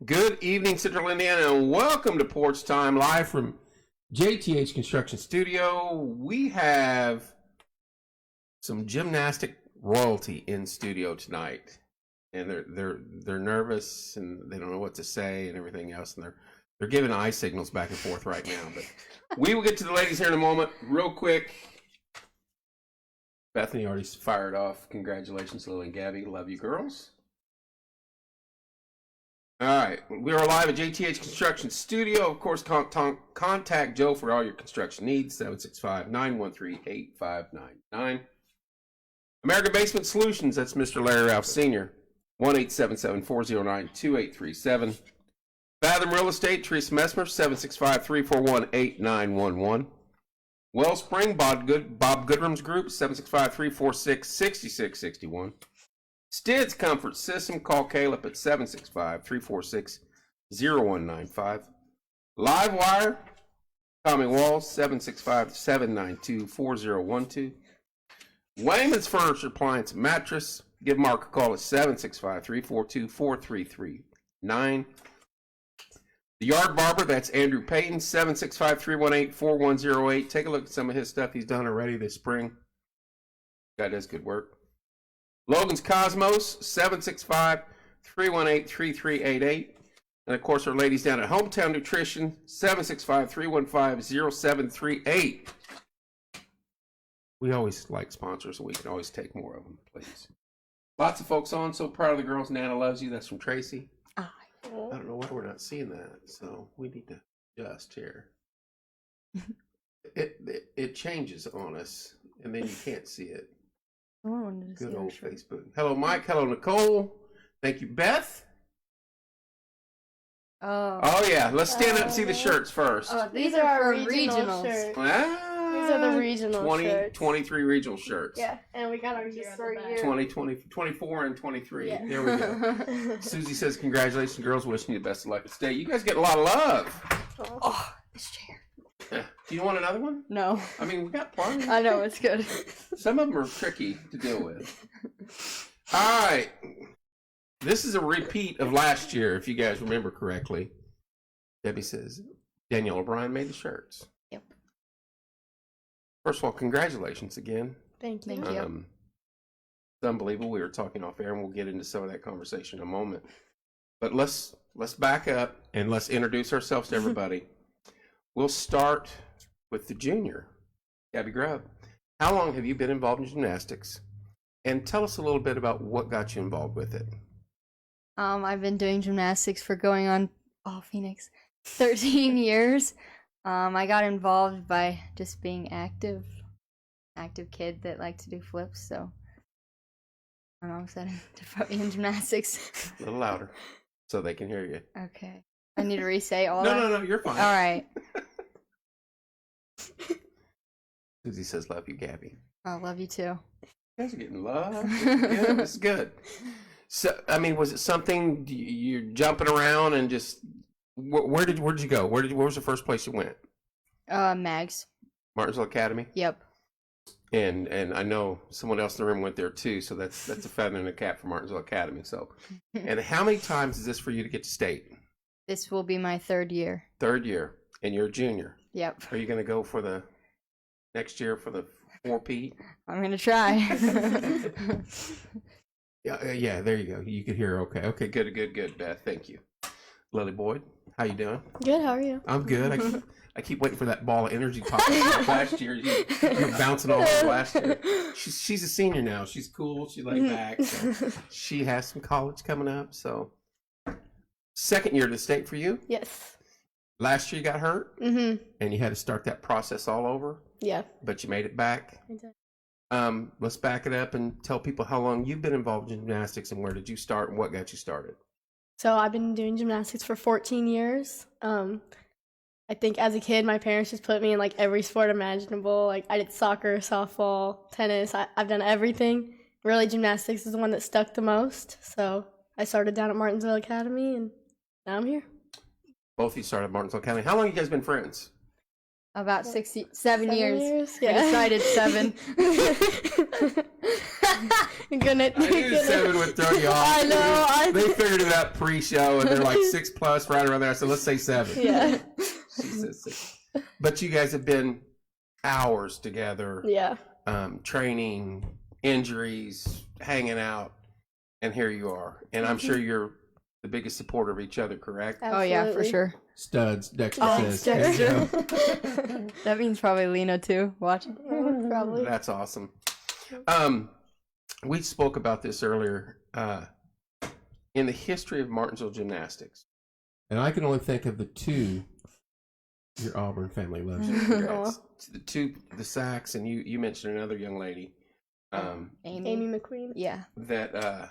Good evening, Central Indiana, and welcome to Porch Time, live from JTH Construction Studio. We have some gymnastic royalty in studio tonight, and they're nervous and they don't know what to say and everything else, and they're giving eye signals back and forth right now. But we will get to the ladies here in a moment. Real quick, Bethany already fired off. Congratulations, Lily and Gabby. Love you, girls. All right, we are live at JTH Construction Studio. Of course, contact Joe for all your construction needs, 765-913-8599. American Basement Solutions, that's Mr. Larry Ralph Sr., 1-877-409-2837. Fathom Real Estate, Teresa Messmer, 765-341-8911. Wellspring, Bob Goodrum's Group, 765-346-6661. Stids Comfort System, call Caleb at 765-346-0195. Livewire, Tommy Walls, 765-792-4012. Wayman's Furniture, Appliance, and Mattress, give Mark a call at 765-342-4339. The Yard Barber, that's Andrew Payton, 765-318-4108. Take a look at some of his stuff he's done already this spring. Guy does good work. Logan's Cosmos, 765-318-3388. And, of course, our ladies down at Hometown Nutrition, 765-315-0738. We always like sponsors, so we can always take more of them, please. Lots of folks on. So proud of the girls. Nana loves you. That's from Tracy. I don't know why we're not seeing that, so we need to adjust here. It changes on us, and then you can't see it. Good old Facebook. Hello, Mike. Hello, Nicole. Thank you, Beth. Oh yeah. Let's stand up and see the shirts first. These are our regional shirts. These are the regional shirts. 23 regional shirts. Yeah, and we got our year for year. 24 and 23. Yeah. There we go. Susie says, congratulations, girls. Wishing you the best of luck at state. You guys get a lot of love. Oh, this chair. Do you want another one? No. I mean, we got plenty. I know, it's good. Some of them are tricky to deal with. All right. This is a repeat of last year, if you guys remember correctly. Debbie says, Danielle O'Brien made the shirts. Yep. First of all, congratulations again. Thank you. It's unbelievable. We were talking off air, and we'll get into some of that conversation in a moment. But let's back up, and let's introduce ourselves to everybody. We'll start with the junior, Gabby Grubb. How long have you been involved in gymnastics? And tell us a little bit about what got you involved with it. I've been doing gymnastics for going on, 13 years. I got involved by just being active kid that liked to do flips, so my mom said to put me in gymnastics. A little louder so they can hear you. Okay. I need to re-say all that? No, you're fine. All right. Susie says, love you, Gabby. I love you too. You guys are getting love. Yeah, this is good. So, I mean, was it something you're jumping around and just, where did you go? Where was the first place you went? Mags. Martinsville Academy? Yep. And I know someone else in the room went there too, so that's a feather in the cap for Martinsville Academy. So, and how many times is this for you to get to state? This will be my third year. Third year, and you're a junior. Yep. Are you going to go for the next year for the 4P? I'm going to try. Yeah, there you go. You could hear. Okay, good, Beth. Thank you. Lily Boyd, how you doing? Good, how are you? I'm good. I keep waiting for that ball of energy popping up. Last year, you were bouncing all over last year. She's a senior now. She's cool. She's laid back. So she has some college coming up. So second year to state for you? Yes. Last year you got hurt? Mm-hmm. And you had to start that process all over? Yeah. But you made it back? I did. Let's back it up and tell people how long you've been involved in gymnastics and where did you start and what got you started? So I've been doing gymnastics for 14 years. I think as a kid, my parents just put me in like every sport imaginable. Like I did soccer, softball, tennis. I've done everything. Really, gymnastics is the one that stuck the most. So I started down at Martinsville Academy, and now I'm here. Both of you started at Martinsville Academy. How long have you guys been friends? About 7 years. Yeah. I decided 7. Gonna, I knew 7 would throw you off. I know. They figured it out pre-show, and they're like 6+ right around there. So let's say 7. Yeah. She says 6. But you guys have been hours together. Yeah. Training, injuries, hanging out, and here you are. And I'm sure you're the biggest supporter of each other, correct? Absolutely. Oh yeah, for sure. Studs, Dexter says. Dexter. That means probably Lena too. Watching. Probably. That's awesome. We spoke about this earlier. In the history of Martinsville gymnastics, and I can only think of the 2. Your Auburn family loves you. Congrats. The Sacks, and you mentioned another young lady, Amy McQueen. Yeah. that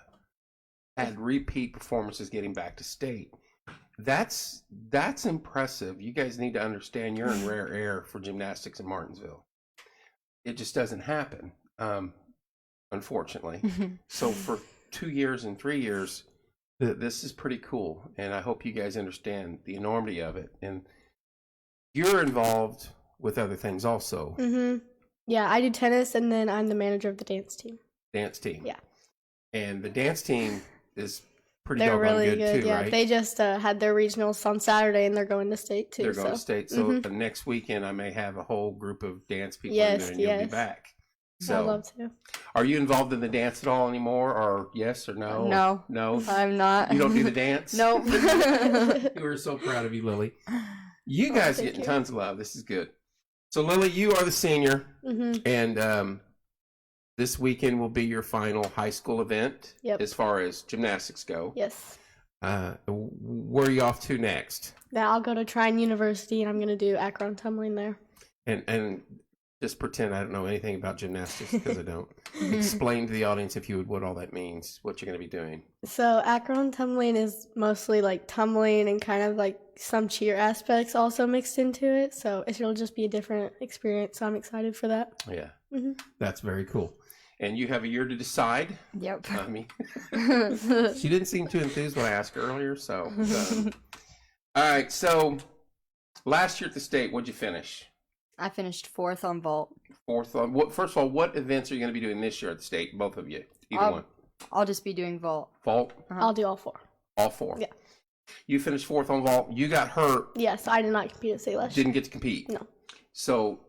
had repeat performances getting back to state. That's impressive. You guys need to understand you're in rare air for gymnastics in Martinsville. It just doesn't happen, unfortunately. So for 2 years and 3 years, this is pretty cool, and I hope you guys understand the enormity of it. And you're involved with other things also. Mm-hmm. Yeah, I do tennis, and then I'm the manager of the dance team. Dance team. Yeah. And the dance team is pretty They're doggone really good too, yeah. right? They just had their regionals on Saturday, and they're going to state too. They're going to state. So Mhm. the next weekend, I may have a whole group of dance people Yes, in there, and you'll be yes. back. I'd So, love to. are you involved in the dance at all anymore, or yes or no? No. No. I'm not. You don't do the dance? Nope. We were so proud of you, Lily. You guys thank getting you. tons of love. This is good. So, Lily, you are the senior, Mm-hmm. and this weekend will be your final high school event Yep. as far as gymnastics go. Yes. Where are you off to next? Now I'll go to Trine University, and I'm going to do acron tumbling there. And just pretend I don't know anything about gymnastics because I don't. Explain to the audience, if you would, what all that means, what you're going to be doing. So acron tumbling is mostly like tumbling and kind of like some cheer aspects also mixed into it. So it'll just be a different experience. So I'm excited for that. Yeah, Mhm. That's very cool. And you have a year to decide. Yep. I mean, she didn't seem too enthused when I asked her earlier. So, all right. So, last year at the state, what'd you finish? I finished 4th on vault. 4th on what? First of all, what events are you going to be doing this year at the state? Both of you, either one. I'll just be doing vault. Vault, I'll do all 4. all 4. Yeah. You finished 4th on vault. You got hurt. Yes, I did not compete at state last year. Didn't get to compete. No. So,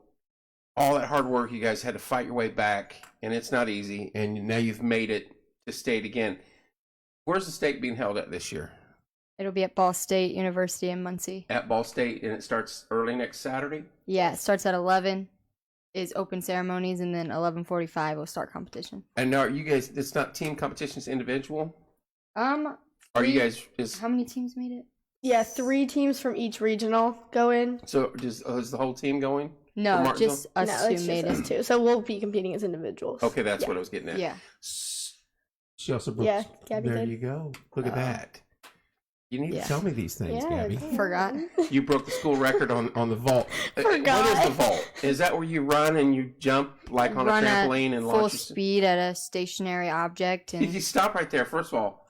all that hard work, you guys had to fight your way back, and it's not easy. And now you've made it to state again. Where's the state being held at this year? It'll be at Ball State University in Muncie. At Ball State, and it starts early next Saturday. Yeah, it starts at 11. Is open ceremonies, and then 11:45 we'll start competition. And now, are you guys? It's not team competition; it's individual. Are you three- guys? How many teams made it? Yeah, 3 teams from each regional go in. So is the whole team going? No, Martinsville? just us No, two it's made just it. us 2. So we'll be competing as individuals. Okay, that's Yeah. what I was getting at. Yeah. She also broke. Yeah, Gabby there did. you go. Look at that. You need Yeah. to tell me these things, Yeah. Gabby. Forgot. You broke the school record on the vault. What Forgot. is the vault? Is that where you run and you jump like on Run a at trampoline and full launch? speed at a stationary object, You and stop right there. First of all,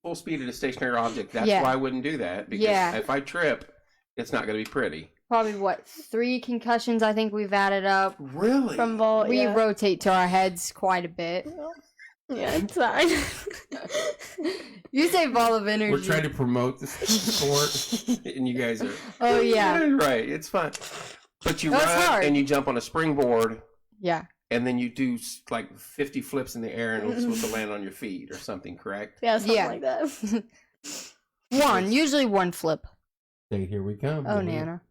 full speed at a stationary object. That's Yeah. why I wouldn't do that. Because Yeah. if I trip, it's not going to be pretty. probably 3 concussions I think we've added up. Really? From vault, We yeah. rotate to our heads quite a bit. Yeah, it's fine. You say ball of energy. We're trying to promote the sport, and you guys are. Oh yeah, Right. It's fun. But you That's run hard. and you jump on a springboard, yeah. and then you do like 50 flips in the air, and it's supposed to land on your feet or something. Correct? Yeah, something Yeah. like that. Usually one flip. Hey, here we come. Oh, baby. Nana.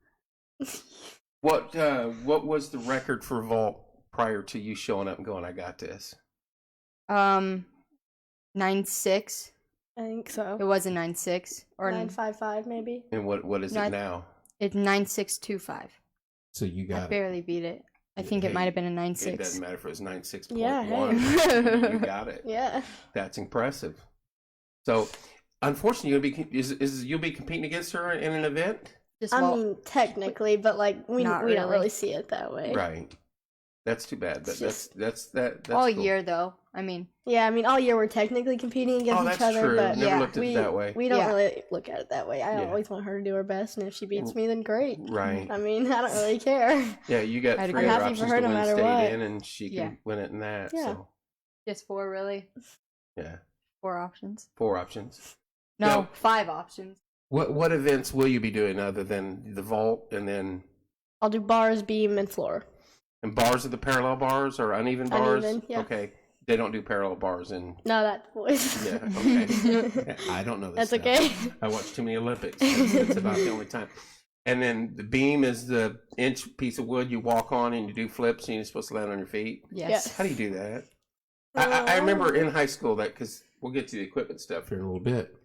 What was the record for vault prior to you showing up and going, I got this? 9.6. I think so. It was a 9.6 or 9.55 maybe. And what is No, it now? it's 9.625. So you I got it. barely beat it. I think Hey, it might have been a It 9.6. doesn't matter if it was 9.6.1. Yeah, hey. You got it. Yeah. That's impressive. So, unfortunately, you'll be competing against her in an event, Just I vault. mean, technically, but like we Not don't really. really see it that way. right? That's too bad. But It's that's all cool. year though. I mean, Yeah, I mean, all year we're technically competing against Oh, each that's other, true. but Never yeah, looked at it that way. we don't Yeah. really look at it that way. I Yeah. always want her to do her best, and if she beats me, then great. Right. I mean, I don't really care. Yeah, you got I'd 3 agree. other I'm happy for options her to no win matter state what. in, and she can Yeah. win it in that. Yeah. So Just 4, really. Yeah. 4 options. 4 options. No, Now, 5 options. what events will you be doing other than the vault and then I'll do bars, beam, and floor. and bars are the parallel bars or uneven bars? Uneven, yeah. Okay. They don't do parallel bars in No, that's boys. yeah, okay. I don't know this. That's stuff. okay. I watch too many Olympics. It's about the only time. And then the beam is the inch piece of wood you walk on and you do flips and you're supposed to land on your feet. Yes. How do you do that? I remember in high school that, because we'll get to the equipment stuff here in a little bit.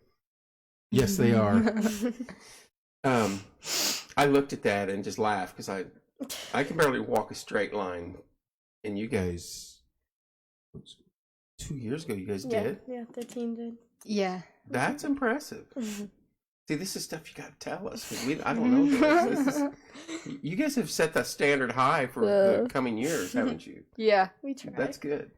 Yes, they are. I looked at that and just laughed because I can barely walk a straight line. And you guys, 2 years ago, you guys did? Yeah, 13 did. Yeah. That's impressive. See, this is stuff you got to tell us. 'Cause I don't know this. You guys have set the standard high for the coming years, haven't you? Yeah. We tried. That's good.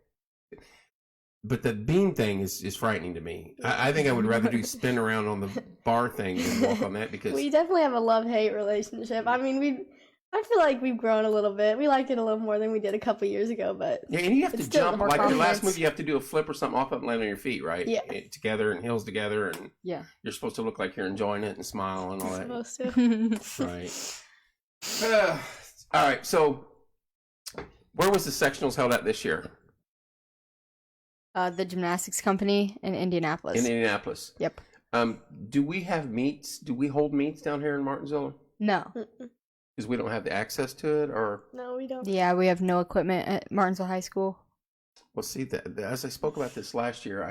But the beam thing is frightening to me. I think I would rather do spin around on the bar thing than walk on that because We definitely have a love-hate relationship. I mean, I feel like we've grown a little bit. We like it a little more than we did a couple years ago, but yeah, and you have it's to still jump more like your last confidence. move. You have to do a flip or something off up and land on your feet, right? Yeah. Together and heels together, and Yeah. you're supposed to look like you're enjoying it and smile and all that. supposed to. Right. All right. So, where was the sectionals held at this year? The gymnastics company in Indianapolis. In Indianapolis. Yep. Do we have meets? Do we hold meets down here in Martinsville? No. Because we don't have the access to it, or No, we don't. Yeah, we have no equipment at Martinsville High School. well, see that as I spoke about this last year,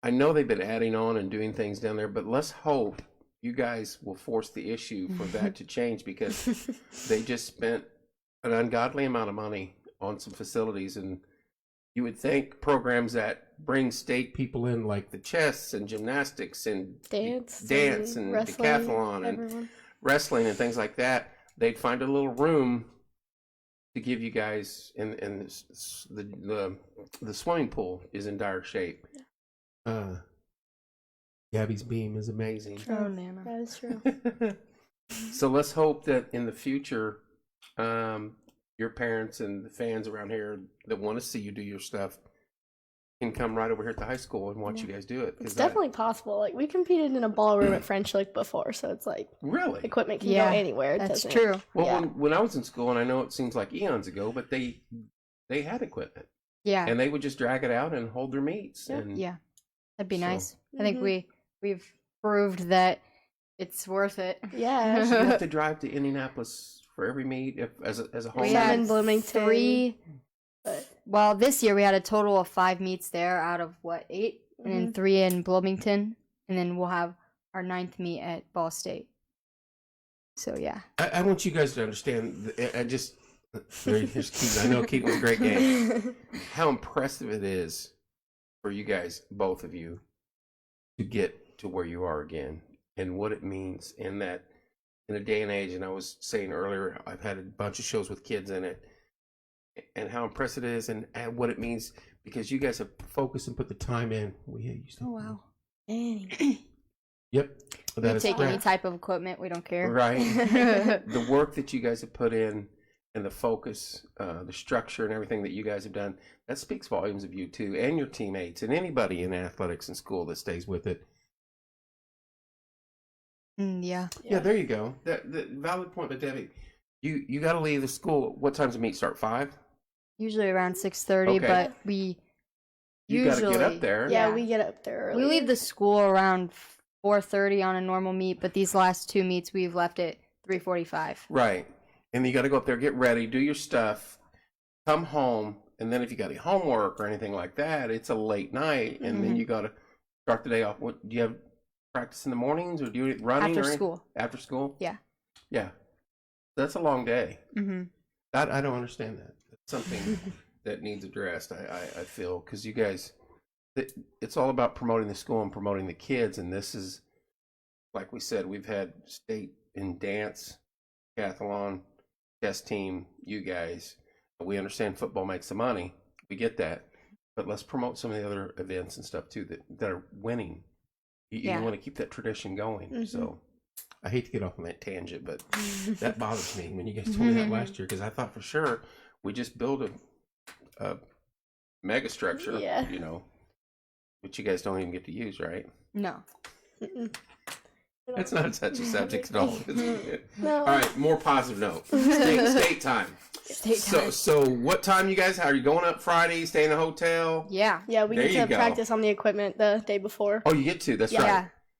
I know they've been adding on and doing things down there, but let's hope you guys will force the issue for that to change because they just spent an ungodly amount of money on some facilities, and you would think programs that bring state people in, like the chess and gymnastics and Dance and wrestling, decathlon and everyone. wrestling and things like that, they'd find a little room to give you guys. And the swimming pool is in dire shape. Gabby's beam is amazing. Oh, Nana. That is true. So let's hope that in the future, your parents and the fans around here that want to see you do your stuff can come right over here at the high school and watch you guys do it. It's definitely possible. Like, we competed in a ballroom at French Lick before, so it's like Really? equipment can Yeah, go anywhere. It That's doesn't- true. Well, Yeah. when I was in school, and I know it seems like eons ago, but they had equipment, Yeah. and they would just drag it out and hold their meets. Yeah. And Yeah. That'd be So- nice. I think Mhm. we've proved that it's worth it. Yeah. so you have to drive to Indianapolis for every meet as a whole. We Some had in Bloomington, 3. but Well, this year we had a total of 5 meets there out of 8, and then 3 in Bloomington, and then we'll have our 9th meet at Ball State. So yeah. I want you guys to understand. Here's Keaton. I know Keaton was a great game. How impressive it is for you guys, both of you, to get to where you are again, and what it means in that in a day and age. And I was saying earlier, I've had a bunch of shows with kids in it, and how impressive it is, and what it means because you guys have focused and put the time in. Oh wow. Yep, that We is take any correct. type of equipment, we don't care. Right. The work that you guys have put in and the focus, the structure and everything that you guys have done, that speaks volumes of you too, and your teammates and anybody in athletics and school that stays with it. Yeah. Yeah, there you go. That valid point, but Debbie, you got to leave the school. What time's the meet start? 5? Usually around 6:30, Okay. but we You got to usually get up there. yeah, Yeah. we get up there early. we leave the school around 4:30 on a normal meet, but these last 2 meets we've left at 3:45. Right. And you got to go up there, get ready, do your stuff, come home, and then if you got any homework or anything like that, it's a late night, and then Mhm. you got to start the day off. What do you have practice in the mornings, or do you running After or anything? school. After school? Yeah. Yeah. That's a long day. Mhm. I don't understand that. It's something that needs addressed. I feel because you guys, it's all about promoting the school and promoting the kids, and this is, like we said, we've had state in dance, decathlon, chess team, you guys. We understand football makes the money. We get that. But let's promote some of the other events and stuff too that are winning. You Yeah. want to keep that tradition going. Mhm. So I hate to get off on that tangent, but that bothers me when you guys told me that last year because I thought for sure we just build a mega structure, Yeah. you know, which you guys don't even get to use, right? No. Mm-mm. That's not such a subject at all. Is it? No. All right, more positive note. State time. State time. So what time you guys? How are you going up Friday? Stay in a hotel? Yeah. Yeah, we There get you to go. practice on the equipment the day before. Oh, you get to. That's Yeah. right.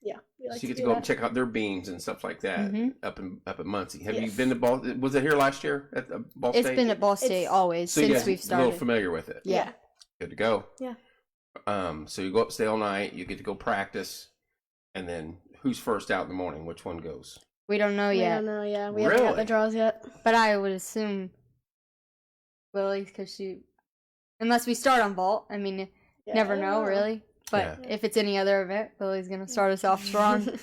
Yeah. Yeah, we like So you get do to go up that. and check out their beams and stuff like that Mhm. up at Muncie. Have you Yes. been to Ball? Was it here last year at the Ball It's State? been at Ball State It's- always so you since guys we've a started. little familiar with it. Yeah. Good to go. Yeah. So you go up, stay all night. You get to go practice, and then who's first out in the morning? Which one goes? We don't know We yet, don't know, yeah. We haven't got Really? the draws yet. but I would assume Lily, because unless we start on vault. I mean, Yeah, never I don't know really. But Yeah. if it's any other event, Lily's gonna start us off strong.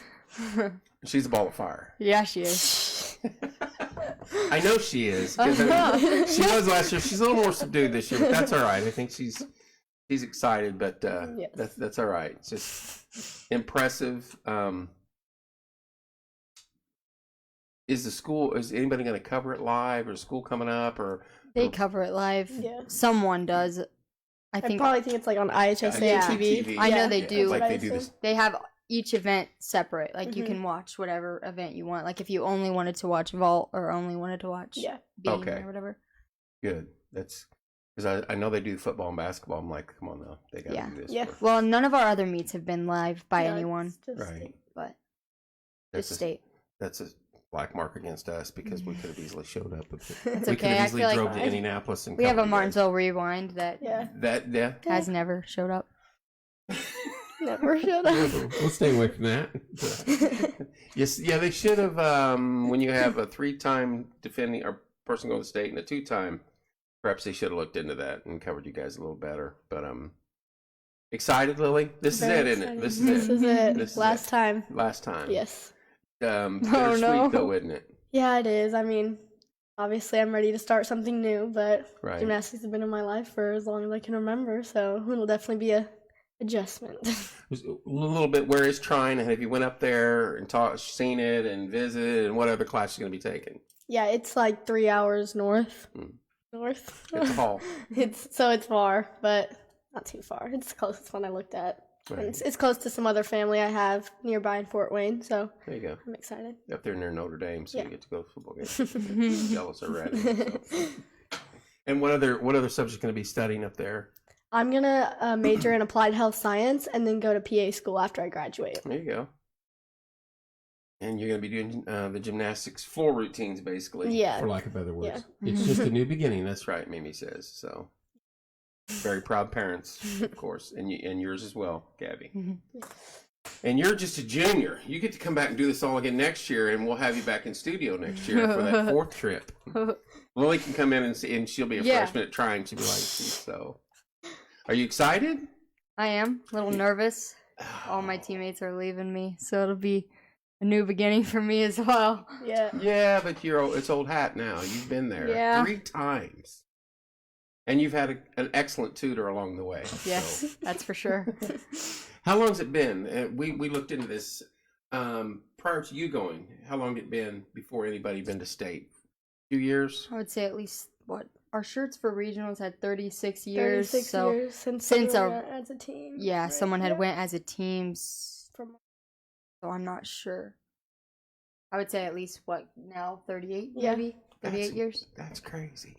She's a ball of fire. Yeah, she is. I know she is. 'Cause she was last year. She's a little more subdued this year, but that's all right. I think she's excited, but Yes. that's all right. It's just impressive. Is anybody going to cover it live, or is school coming up, or They cover it live. Yeah. Someone does. I I think probably think it's like on IHSA Yeah. TV. I know Yeah. they Yeah, do. like I they do assume. this. they have each event separate. Like you Mhm. can watch whatever event you want. Like if you only wanted to watch vault or only wanted to watch Yeah. beam Okay. or whatever. Good. That's because I know they do football and basketball. I'm like, come on now, they got to Yeah. do this. Yeah. for- Well, none of our other meets have been live by No, anyone, it's just- Right. but That's just a, state. that's a black mark against us because we could have easily showed up. It's We could okay. have I easily feel like drove to Indianapolis and we have a covered you guys. Martinsville rewind that Yeah. Yeah. has never showed up. Never showed up. We'll stay away from that. Yes, yeah, they should have. When you have a 3-time defending or person going to state and a 2-time, perhaps they should have looked into that and covered you guys a little better. But excited, Lily. This is Very it, isn't it? excited. This This is is it. it. This is Last it. time. Last time. Yes. Bittersweet no. though, isn't it? Yeah, it is. I mean, obviously I'm ready to start something new, but Right. gymnastics has been in my life for as long as I can remember, so it'll definitely be a adjustment. Just a little bit. Where is trying? And have you went up there and seen it and visited? And what other class is going to be taken? Yeah, it's like 3 hours north. Mm. North. It's a haul. It's far, but not too far. It's the closest one I looked at. And Right. it's close to some other family I have nearby in Fort Wayne, so There you go. I'm excited. Up there near Notre Dame, so Yeah. you get to go to football games. Jealous already. So. And what other subjects going to be studying up there? I'm gonna major in applied health science and then go to PA school after I graduate. There you go. And you're going to be doing the gymnastics floor routines, basically. Yeah. For lack of better words. Yeah. It's just a new beginning. That's right, Mimi says. So, very proud parents, of course, and yours as well, Gabby. Mhm. And you're just a junior. You get to come back and do this all again next year, and we'll have you back in studio next year for that 4th trip. Lily can come in and she'll be a Yeah. freshman at trying. She'll be like, so. Are you excited? I am a little nervous. All my teammates are leaving me, so it'll be a new beginning for me as well. Yeah. Yeah, but it's old hat now. You've been there Yeah. 3 times. And you've had an excellent tutor along the way. Yes, So. that's for sure. How long's it been? We looked into this prior to you going. How long had it been before anybody been to state? 2 years? I would say at least our shirts for regionals had 36 years. 36 so years since since someone our- went as a team. yeah, right? someone had Yeah. went as a team. From So I'm not sure. I would say at least now 38 Yeah. maybe 38 years. That's crazy.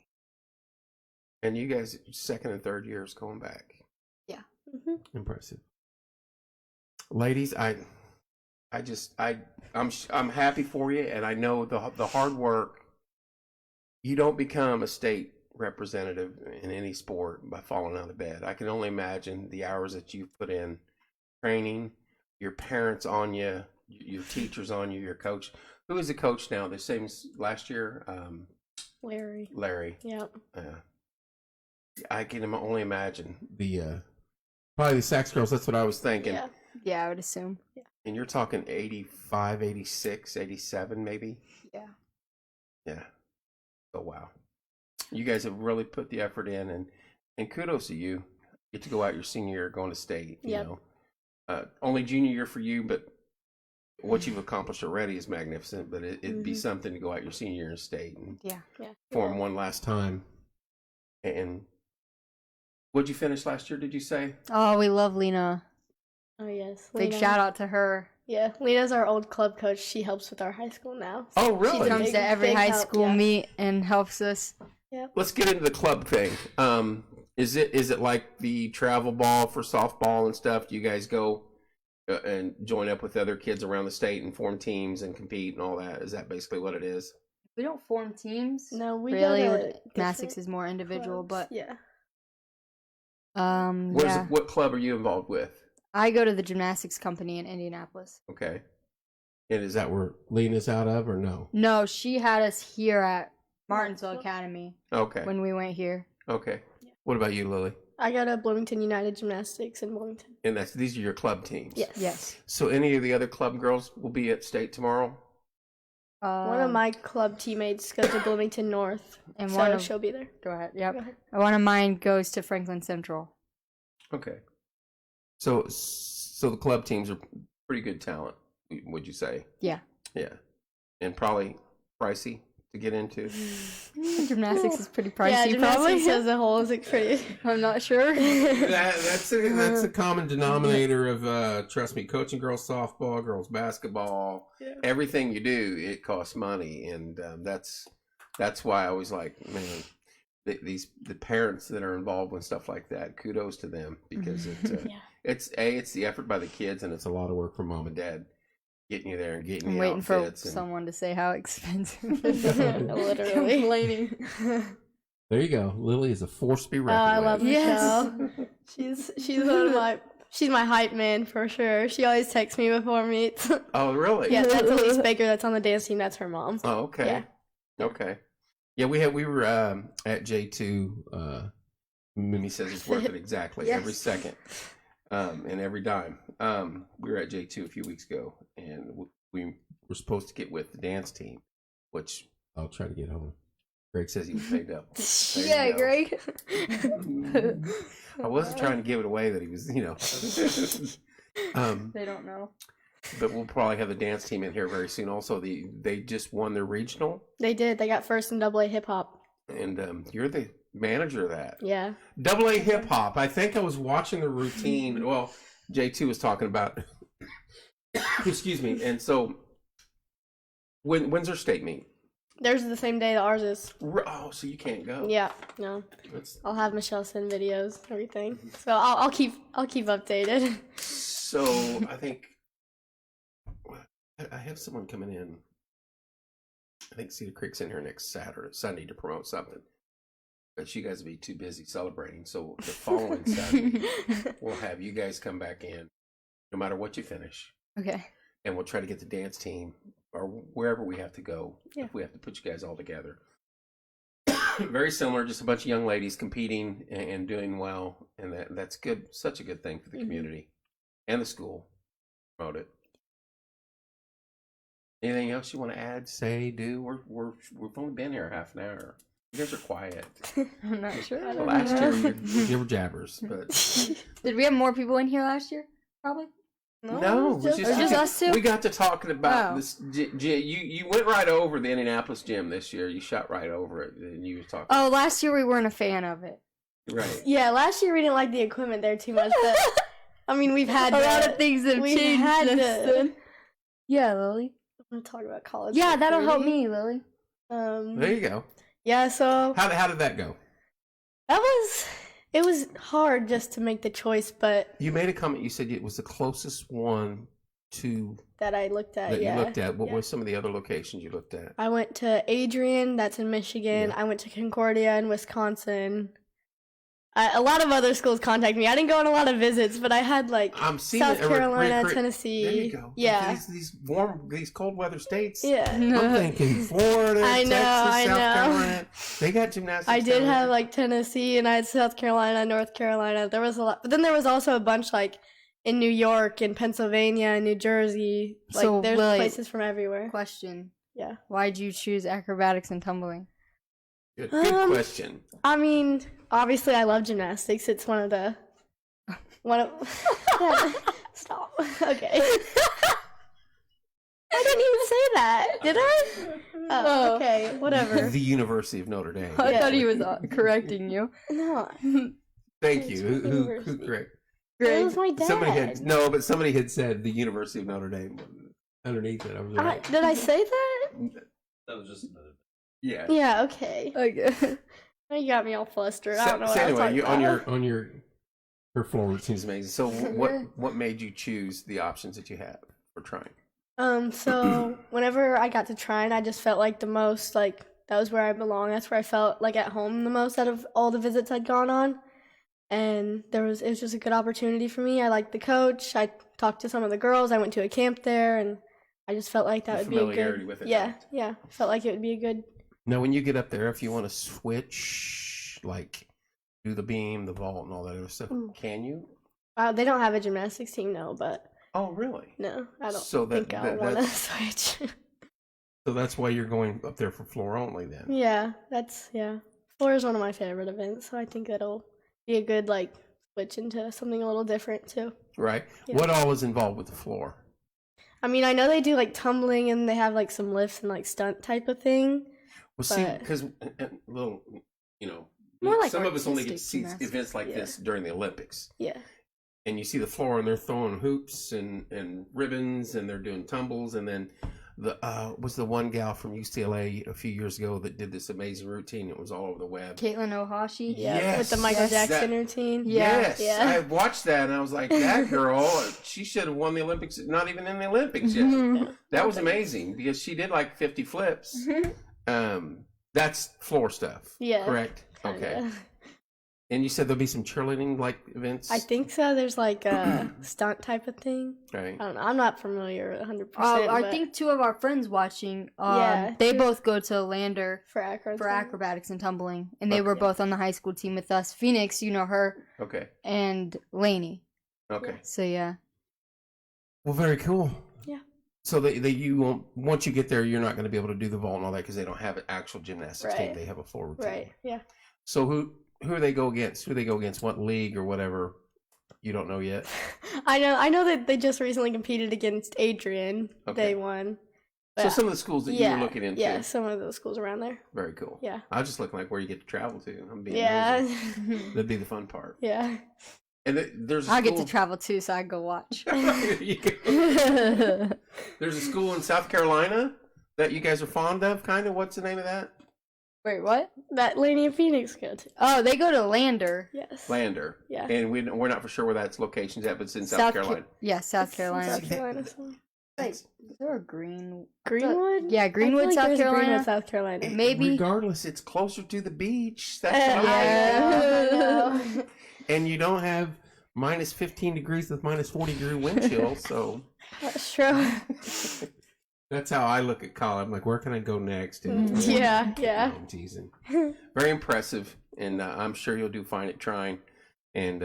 And you guys, 2nd and 3rd years going back. Mhm. Impressive. Ladies, I'm happy for you, and I know the hard work. You don't become a state representative in any sport by falling out of bed. I can only imagine the hours that you've put in training, your parents on you, your teachers on you, your coach. Who is the coach now? The same as last year? Larry. Larry. Yeah. I can only imagine the probably the Sax girls. That's what I was thinking. Yeah. Yeah, I would assume. And you're talking 85, 86, 87 maybe? Yeah. Yeah. Oh, wow. You guys have really put the effort in, and kudos to you. Get to go out your senior year going to state, you Yep. know. Only junior year for you, but what you've accomplished already is magnificent, but it'd be Mhm. something to go out your senior year in state and Yeah. Yeah. form one last time. And What'd you finish last year, did you say? Oh, we love Lena. Oh yes. Big Lena. shout out to her. Yeah, Lena's our old club coach. She helps with our high school now. Oh, really? She comes big- to every big high help, school yeah. meet and helps us. Let's get into the club thing. Is it like the travel ball for softball and stuff? Do you guys go and join up with other kids around the state and form teams and compete and all that? Is that basically what it is? We don't form teams. No, we really. go to Gymnastics different is more individual, clubs. but yeah. yeah. What club are you involved with? I go to the gymnastics company in Indianapolis. Okay. And is that where Lena's out of or no? No, she had us here at Martinsville Academy Okay. when we went here. Okay. What about you, Lily? I go to Bloomington United Gymnastics in Bloomington. And these are your club teams? Yes. Yes. So any of the other club girls will be at state tomorrow? One of my club teammates goes to Bloomington North, and so one of she'll be there. go ahead. Yep. Go ahead. One of mine goes to Franklin Central. Okay. So the club teams are pretty good talent, would you say? Yeah. Yeah. And probably pricey to get into. Gymnastics is pretty Yeah, pricey, gymnastics probably. as a whole is like pretty. I'm not sure. That's a common denominator of trust me, coaching girls softball, girls basketball, Yeah. everything you do, it costs money, and that's why I always like, man, the parents that are involved with stuff like that, kudos to them, because Yeah. it's the effort by the kids, and it's a lot of work for mom and dad getting you there and getting I'm you waiting for outfits and- someone to say how expensive it is. Literally. Complaining. There you go. Lily is a force to be Oh, reckoned I love with. Yes. Michelle. She's one of my. She's my hype man for sure. She always texts me before meets. Oh, really? Yeah, that's Elise Baker. That's on the dance team. That's her mom. Oh, okay. Yeah. Okay. Yeah, we were at J2. Mimi says it's worth it exactly Yes. every second, and every dime. We were at J2 a few weeks ago, and we were supposed to get with the dance team, which I'll try to get home. Greg says he was paid up. There Yeah, you go. Greg. I wasn't trying to give it away that he was, They don't know. but we'll probably have the dance team in here very soon. Also, they just won their regional, They did. They got first in AA hip hop. and you're the manager of that. Yeah. AA hip hop. I think I was watching the routine. Well, J2 was talking about. Excuse me. And so, when's their state meet? Theirs is the same day that ours is. Oh, so you can't go. Yeah. No. That's- I'll have Michelle send videos, everything. So I'll keep updated. So I think I have someone coming in. I think Cedar Creek's in here next Sunday to promote something. But you guys will be too busy celebrating. So the following Sunday, we'll have you guys come back in, no matter what you finish. Okay. And we'll try to get the dance team or wherever we have to go. Yeah. If we have to put you guys all together. Very similar, just a bunch of young ladies competing and doing well. And that's good. Such a good thing for the community and the school. Promote it. Anything else you want to add, say, do? We've only been here half an hour. You guys are quiet. I'm not sure. Well, last year you were jabbers, but Did we have more people in here last year? Probably. no, it's It was just us two? We got to talking about Oh. this. You went right over the Indianapolis gym this year. You shot right over it, and you were talking. Oh, last year we weren't a fan of it. Right. Yeah, last year we didn't like the equipment there too much, but I mean we've had A to, lot of things have we've changed had since to- then. Yeah, Lily. I'm gonna talk about college. Yeah, that'll help recruiting. me, Lily. There you go. Yeah, so How did that go? it was hard just to make the choice, but You made a comment. You said it was the closest one to that I looked at. that Yeah, you looked at. What yeah. were some of the other locations you looked at? I went to Adrian, that's in Michigan. Yeah. I went to Concordia in Wisconsin. A lot of other schools contacted me. I didn't go on a lot of visits, but I had like I'm seeing South it, Carolina, There Tennessee. you go. Yeah, These cold weather states. yeah. I'm thinking Florida, I know, Texas, I South know. Carolina. They got gymnastics. I did down have there. like Tennessee, and I had South Carolina, North Carolina. There was a lot, but then there was also a bunch like in New York and Pennsylvania and New Jersey. Like So, there's Lily, places from everywhere. Question. Yeah. Why'd you choose acrobatics and tumbling? Good question. I mean, obviously, I love gymnastics. It's one of. Stop. Okay. I didn't even say that, did I? Oh, okay. Whatever. The University of Notre Dame. I Yeah. thought he was correcting you. No. Thank you. Who University. Greg? It was my dad. Somebody had said the University of Notre Dame underneath it. I was right. Did I say that? That was just another. Yeah. Yeah. Okay. Okay. You got me all flustered. I don't know. So what I was anyway, talking about. on your her floor routine is amazing. So what made you choose the options that you have for trying? So whenever I got to trying, I just felt like the most like that was where I belong. That's where I felt like at home the most out of all the visits I'd gone on. And it was just a good opportunity for me. I liked the coach. I talked to some of the girls. I went to a camp there, and I just felt like that would be a good. With it, yeah. Felt like it would be a good. Now, when you get up there, if you want to switch, like do the beam, the vault, and all that other stuff, can you? They don't have a gymnastics team, no, but. Oh, really? No, I don't So think I want to switch. So that's why you're going up there for floor only, then. Yeah, floor is one of my favorite events, so I think that'll be a good like switch into something a little different too. Right. Yeah. What all is involved with the floor? I mean, I know they do like tumbling and they have like some lifts and like stunt type of thing. Well, see, because little, More like some of us only get to see gymnastics. events like this during the Olympics. Yeah. And you see the floor, and they're throwing hoops and ribbons, and they're doing tumbles, and then was the one gal from UCLA a few years ago that did this amazing routine. It was all over the web. Caitlin Ohashi. Yeah, Yes. with the Michael Jackson routine. Yes, Yeah. I watched that, and I was like, that girl, she should have won the Olympics. Not even in the Olympics yet. Mhm. That was amazing because she did like 50 flips. That's floor stuff. Yeah. Correct. Kinda. Okay. And you said there'll be some cheerleading like events. I think so. There's like a stunt type of thing. Right. I don't know. I'm not familiar 100%. I but think two of our friends watching, Yeah, they two- both go to Lander for acrobatics. for acrobatics and tumbling, and they were Okay. both on the high school team with us. Phoenix, you know her, Okay. and Lainey. Okay. So yeah. Well, very cool. Yeah. So you won't, once you get there, you're not going to be able to do the vault and all that because they don't have an actual gymnastics team. Right. They have a floor routine. Right. Yeah. So who do they go against? Who do they go against? What league or whatever? You don't know yet. I know that they just recently competed against Adrian. Okay. They won. So But, some of the schools that you were looking into. Yeah, some of those schools around there. Very cool. Yeah. I was just looking like where you get to travel to. I'm being Yeah. nosy. That'd be the fun part. Yeah. And there's a I get school- to travel too, so I go watch. There you go. There's a school in South Carolina that you guys are fond of, kind of. What's the name of that? Wait, what? That Laney and Phoenix go to. Oh, they go to Lander. Yes. Lander. Yeah. And we're not for sure where that's location's at, but it's in South Carolina. South Carolina. South Carolina. somewhere. Wait, is there a Green? Greenwood? Yeah, I Greenwood, feel like South there's a Carolina. Greenwood, South Carolina. Maybe. Regardless, it's closer to the beach. That's Yeah. what I'm saying. I know. And you don't have minus 15 degrees with minus 40 degree wind chill, so That's true. that's how I look at college. I'm like, where can I go next? And, Yeah, No, yeah. I'm teasing. Very impressive, and I'm sure you'll do fine at trying. And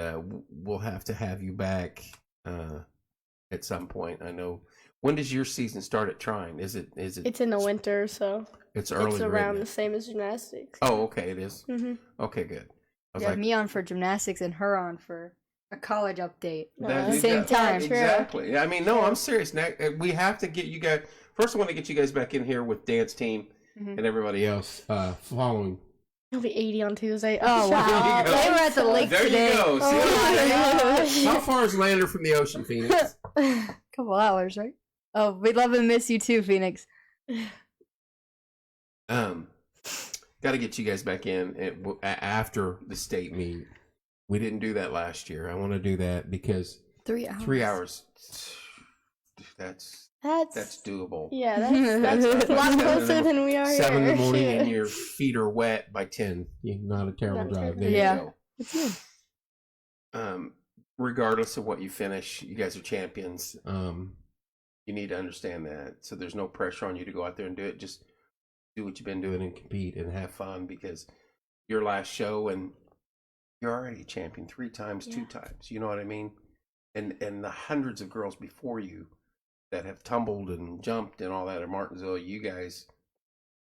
we'll have to have you back at some point. I know. When does your season start at trying? Is it? It's in the winter, so It's early. it's right around now. the same as gymnastics. Oh, okay. It is. Mm-hmm. Okay, good. I was Yeah, like, me on for gymnastics and her on for a college update. that- Same time. True. Exactly. I mean, no, I'm serious. Now, we have to get you guys. First, I want to get you guys back in here with dance team Mhm. and everybody else following. It'll be 80 on Tuesday. Oh, Shut wow. up. There you go. They were at the lake There today. you go. See Oh what I'm my saying? gosh. How far is Lander from the ocean, Phoenix? Couple hours, right? Oh, we'd love and miss you too, Phoenix. Got to get you guys back in after the state meet. We didn't do that last year. I want to do that because 3 hours. 3 hours. That's doable. Yeah, that's That's a lot seven closer than we are 7 in here. the morning and Shoot. your feet are wet by 10. Not a terrible Not drive. terrible. There Yeah. you It's you. go. Regardless of what you finish, you guys are champions. You need to understand that. So there's no pressure on you to go out there and do it. Just do what you've been doing and compete and have fun because your last show and you're already a champion 3 times, 2 times. You know what I mean? And the hundreds of girls before you that have tumbled and jumped and all that at Martinsville, you guys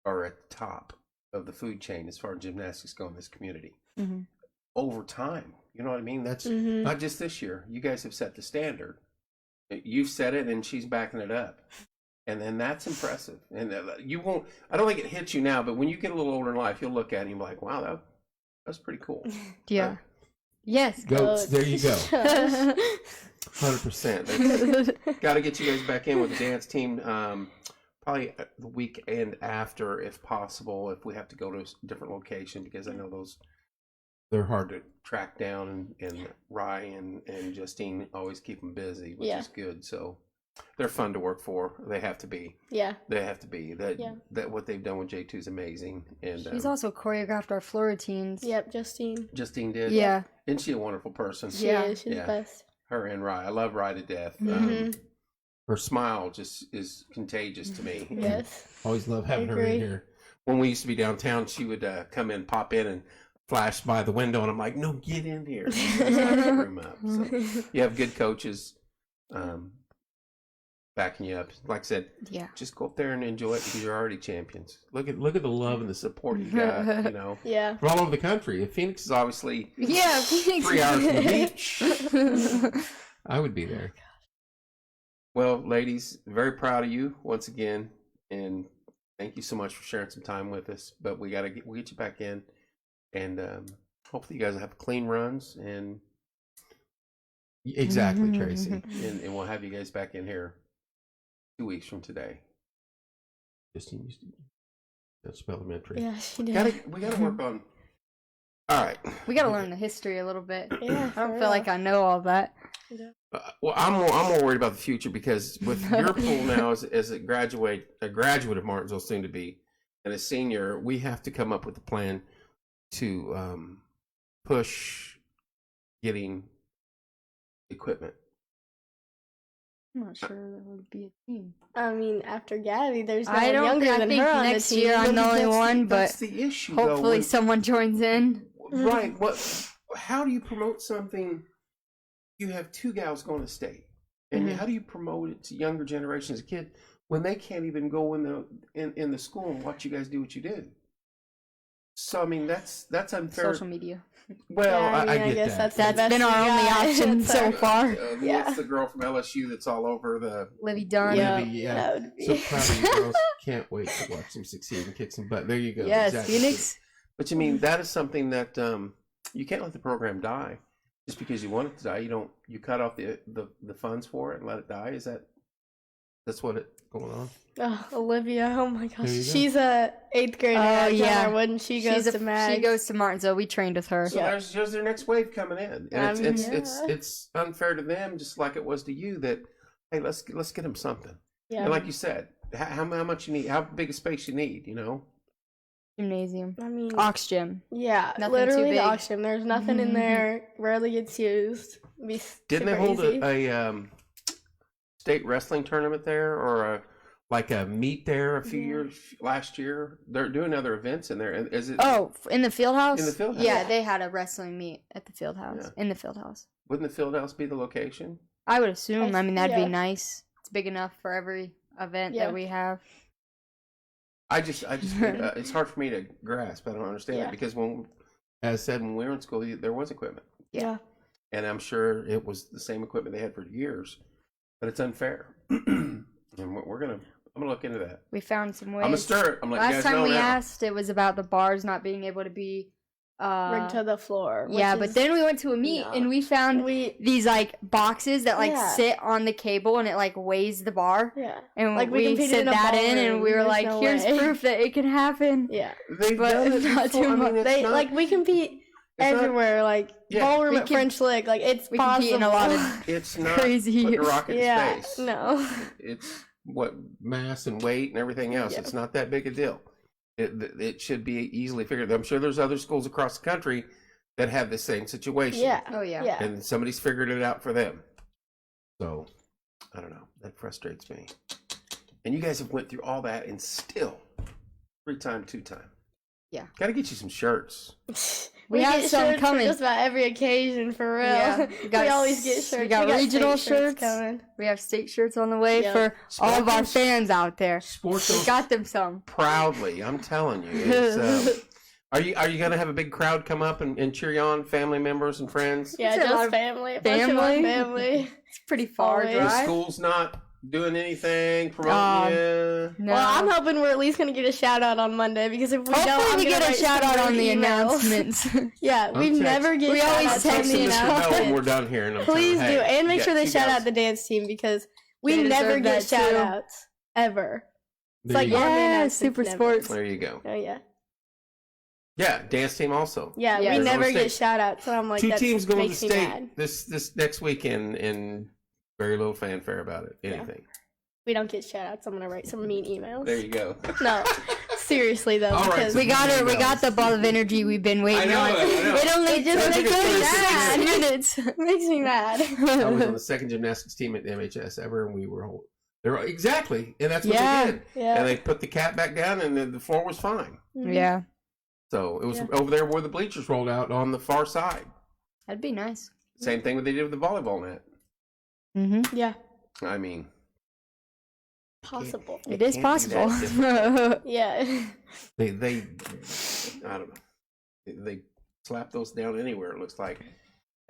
are at the top of the food chain as far as gymnastics go in this community. Mhm. Over time, you know what I mean? That's Mhm. not just this year. You guys have set the standard. You've said it, and she's backing it up, and that's impressive. And you won't. I don't think it hits you now, but when you get a little older in life, you'll look at it and be like, "Wow, that's pretty cool." Yeah. Yes. Goats. There you go. Goats. 100%. Got to get you guys back in with the dance team. Probably the weekend after, if possible, if we have to go to a different location, because I know they're hard to track down, and Ryan and Justine always keep them busy, which is good. So they're fun to work for. They have to be. Yeah. They have to be. That what they've done with J2 is amazing. And She's also choreographed our floor routines. Yep, Justine. Justine did. Yeah. Isn't she a wonderful person? She is. She's the best. Her and Rye. I love Rye to death. Her smile just is contagious to me. Yes. Always love having her in here. When we used to be downtown, she would pop in and flash by the window, and I'm like, no, get in here. Room up. So, you have good coaches backing you up. Like I said, just go up there and enjoy it, because you're already champions. Look at the love and the support you got, Yeah. from all over the country. Phoenix is obviously Phoenix. 3 hours from the beach. I would be there. Well, ladies, very proud of you once again, and thank you so much for sharing some time with us. But we'll get you back in, and hopefully you guys will have clean runs. And exactly, Tracy, and we'll have you guys back in here 2 weeks from today. Justine used to that's elementary. Yeah, she did. We gotta work on. All right, We gotta learn the history a little bit. Yeah, I don't feel like I know all that. well, I'm more worried about the future, because with your pool now as a graduate of Martinsville soon to be, and a senior, we have to come up with a plan to push getting equipment. I'm not sure there would be a team. I mean, after Gabby, there's no I one don't younger think, I than think her on the next team. year I'm the only one, That's but the issue. hopefully someone joins in. Right. How do you promote something? You have 2 gals going to state, and how do you promote it to younger generations of kids when they can't even go in the school and watch you guys do what you do? So I mean, that's unfair. Social media. Well, Yeah, I get guess that. that's That's been our only option That's so our- far. What's the girl from LSU that's all over the? Livy Dunn. Yeah. Libby, that would be- So proud of you girls. Can't wait to watch them succeed and kick some butt. There you go. Yes, Exactly. Phoenix. But you mean that is something that you can't let the program die just because you want it to die. You cut off the funds for it and let it die. That's what it's going on? Oh, Olivia, oh my gosh. There you go. She's a 8th grader. Oh, yeah. When she goes to Mag. She goes to Martinsville. We trained with her. So there's their next wave coming in, and it's unfair to them, just like it was to you. That hey, let's get them something. Yeah. And like you said, how much you need, how big a space you need, Gymnasium. I mean, Ox gym. yeah, Nothing literally too the big. auction. There's nothing in there. Rarely gets used. Didn't they super hold easy. a state wrestling tournament there, or a meet there a few years last year? They're doing other events in there. Is it? Oh, in the field house? In the field house. Yeah, they had a wrestling meet at the field house. Yeah. In the field house. Wouldn't the field house be the location? I would assume. I mean, that'd Yeah. be nice. It's big enough for every event Yeah. that we have. I just it's hard for me to grasp. I don't understand it, because as said, when we were in school, there was equipment, Yeah. and I'm sure it was the same equipment they had for years, but it's unfair. And I'm gonna look into that. We found some ways. I'm gonna stir it. I'm letting you Last guys know time we now. asked, it was about the bars not being able to be Rigged to the floor. yeah, which but is- then we went to a meet no. and we found these boxes that Yeah. sit on the cable and it weighs the bar. Yeah. And Like, we we competed set in a that in and ballroom. we were There's like, no here's way. proof that it can happen. Yeah. They've But done it not before. too much. it's They not- we compete it's not- everywhere, Yeah. ballroom We at can- French Lick. It's We possible. compete in a lot of It's not crazy. putting a rocket in yeah. space. No. It's what mass and weight and everything else. Yeah. It's not that big a deal. It should be easily figured. I'm sure there's other schools across the country that have the same situation. Yeah. Oh, yeah. Yeah. And somebody's figured it out for them. So, I don't know. That frustrates me. And you guys have went through all that and still 3-time, 2-time. Yeah. Got to get you some shirts. We have get some shirts coming. For just about every occasion, for real. Yeah, we got always get shirts. we got regional state shirts. coming. We have state shirts on the way Yeah. for all of our Sports- fans out there. Sport We those got them some. proudly. I'm telling you. It's, are you going to have a big crowd come up and cheer you on, family members and friends? Yeah, It's a lot just of family. A bunch of our family. family. It's pretty far Always. The drive. school's not doing anything? Promoting No. Well, I'm hoping we're at least gonna get a shout out on Monday because if we don't, Hopefully I'm we gonna get a write shout some out on rude the emails. announcements. Yeah, we text- never get. we shout always outs text on Text the me Mr. Bell announcement. when we're done here, and I'm telling Please him, do, hey, and make you sure got they two shout guys. out the dance team because They we never deserve get that, shout too. outs ever. It's There like you go. on the Yeah, announcements, super never. sports. There you go. Oh yeah, Yeah, dance team also. yeah. Yeah, We there's never always get things. shout outs, so I'm like, Two that teams going to makes me state mad. this next weekend, and very little fanfare about it. Anything. We don't get shout outs. I'm gonna write some mean emails. There you go. No, seriously though, All right, because so We got it. We got the ball of energy we've been waiting know on. it, I know. It only It just That's a makes good me place. mad. 6 minutes. It makes me mad. I was on the second gymnastics team at the MHS ever, and we were exactly, and that's what Yeah. they did. Yeah. And they put the cap back down, and the floor was fine. Mhm. Yeah, So it was Yeah. over there where the bleachers rolled out on the far side. that'd be nice. Same thing that they did with the volleyball net. Mm-hmm. Yeah. I mean, Possible. It is can't be that possible. difficult. Yeah. they I don't know. They slap those down anywhere. It looks like.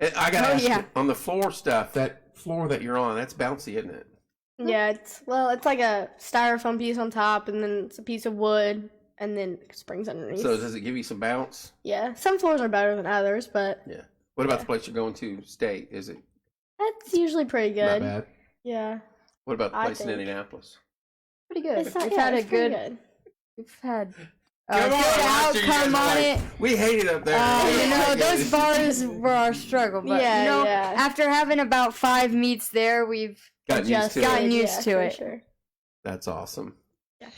I gotta Oh, ask yeah. you, on the floor stuff. That floor that you're on, that's bouncy, isn't it? Yeah, it's like a styrofoam piece on top, and then it's a piece of wood, and then springs underneath. So does it give you some bounce? Yeah, some floors are better than others, but Yeah. What about the place you're going to state? Is it that's usually pretty not good. bad? Yeah, What about the I place in think. Indianapolis? Pretty good. it's not. We've Yeah, had a it's pretty good. good. We've had Come on, good last year you guys outcome were on like, it. We hate it up there. You know, Like those it. bars were our struggle, but Yeah, you know, yeah. after having about 5 meets there, we've Gotten used Adjusted, to gotten it. used yeah, to for it. Sure. That's awesome. Yeah.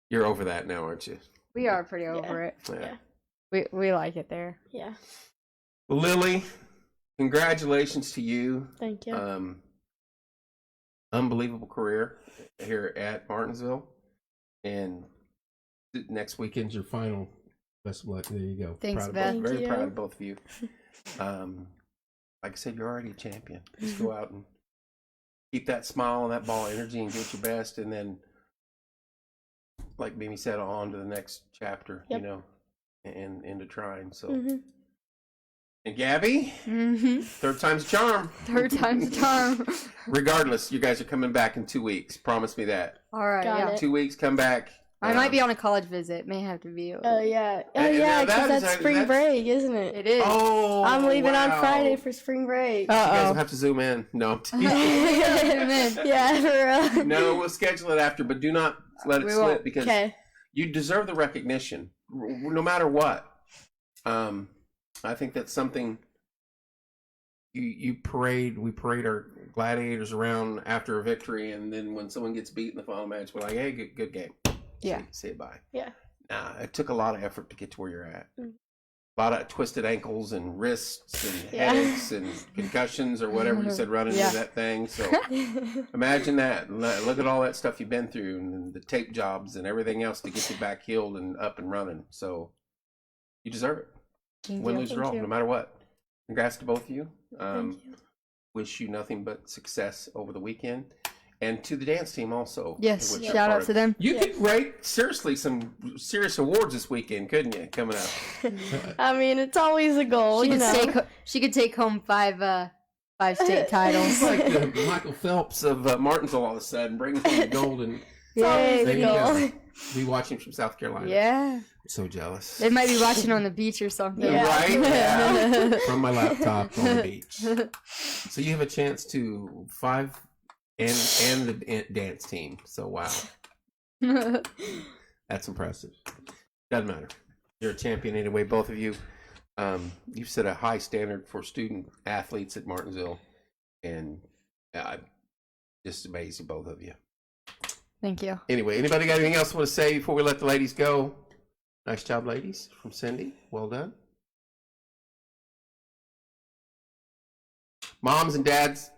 You're over that now, aren't you? we are pretty over it. Yeah. Yeah. We like it there. Yeah. Lily, congratulations to you. Thank you. Unbelievable career here at Martinsville. And next weekend's your final. Best of luck. There you go. Thanks, proud of Beth. both, very Thank proud you. of both of you. Like I said, you're already a champion. Just go out and keep that smile and that ball energy and get your best. And then, like Mimi said, on to the next chapter, Yep. you know, and into trying. So, hmm and Gabby, Mm-hmm. third time's a charm. Third time's a charm. Regardless, you guys are coming back in 2 weeks. Promise me that. All right, Got yeah. it. 2 weeks, come back. I might be on a college visit. May have to be. Oh yeah. Oh And now yeah, that because is that's actually- spring that's- break, isn't it? It is. Oh, I'm leaving on wow. Friday for spring break. You guys will Uh have to zoom in. No, I'm teasing. Yeah, for real. No, we'll schedule it after, but do not let it We slip won't. because Okay. you deserve the recognition, no matter what. I think that's something. We parade our gladiators around after a victory, and then when someone gets beat in the final match, we're like, "Hey, good game." Yeah. Say bye. Yeah. Nah, it took a lot of effort to get to where you're at. Mm. A lot of twisted ankles and wrists and Yeah. headaches and concussions or whatever you said running Yeah. into that thing. So imagine that. Look at all that stuff you've been through and the tape jobs and everything else to get you back healed and up and running. So you deserve it. Thank Win, you. lose, or Thank draw, you. no matter what. Congrats to both of you. Thank you. Wish you nothing but success over the weekend. And to the dance team also. Yes, which you're shout part out of. to them. You Yeah. could rate seriously some serious awards this weekend, couldn't you? Coming up. I mean, it's always a goal, She you could know. she could take home five state titles. It's like the Michael Phelps of Martinsville all of a sudden, bringing home the gold and It's always there a you goal. go. Be watching from South Carolina. Yeah, I'm so jealous. they might be watching on the beach or something. Yeah. Right? Yeah. From my laptop on the beach. So you have a chance to 5 and the dance team. So wow. That's impressive. Doesn't matter. You're a champion anyway, both of you. You've set a high standard for student athletes at Martinsville, and just amazing, both of you. Thank you. Anyway, anybody got anything else want to say before we let the ladies go? Nice job, ladies, from Cindy. Well done. Moms and dads,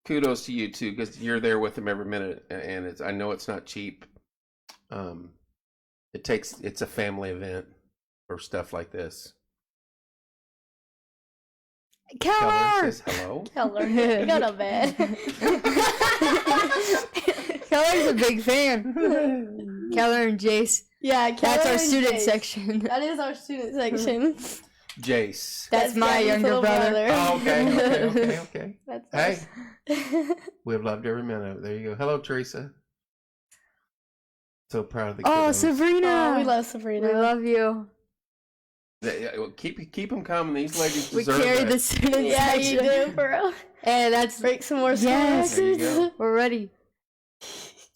kudos to you too, because you're there with them every minute, and I know it's not cheap. It's a family event for stuff like this. Keller Keller! says hello. Tell her. You go to bed. Keller's a big fan. Keller and Jace. Yeah, That's our Keller and student Jace. section. That is our student section. That's That's Jace. my Gabby's younger little brother. Oh, okay. That's Hey. us. We've loved every minute of it. There you go. Hello, Teresa. So proud of the Oh, kiddos. Sabrina. Oh, we love We Sabrina. love you. Keep them coming. These ladies We deserve carry it. the student Yeah, you section. do, bro. Hey, that's Break some more Yes. There you records. go. we're ready.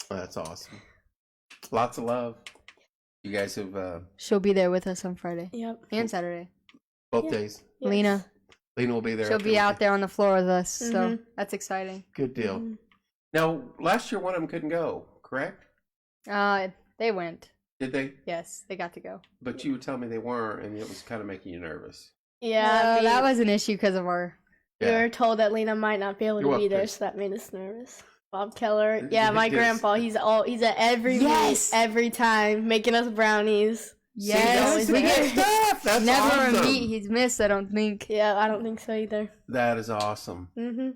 That's awesome. Lots of love. You guys have She'll be there with us on Friday Yep. and Saturday. both Yeah. days. Yes. Lena, Lena will be there. she'll after be we- out there on the floor with us, so Mhm. that's exciting. Good deal. Mhm. Now, last year one of them couldn't go, correct? They went. Did they? Yes, they got to go. But you would tell me they weren't, and it was kind of making you nervous. Yeah, that was an issue because of our. we were told that Lena might not be able You're to be welcome. there, so that made us nervous. Bob Keller, It- yeah, it my is. grandpa. He's at every Yes! meet, every time, making us brownies. Yes, See, we that's get good stuff. That's never awesome. a meet he's missed. I don't think. Yeah, I don't think so either. That is awesome. Mm-hmm.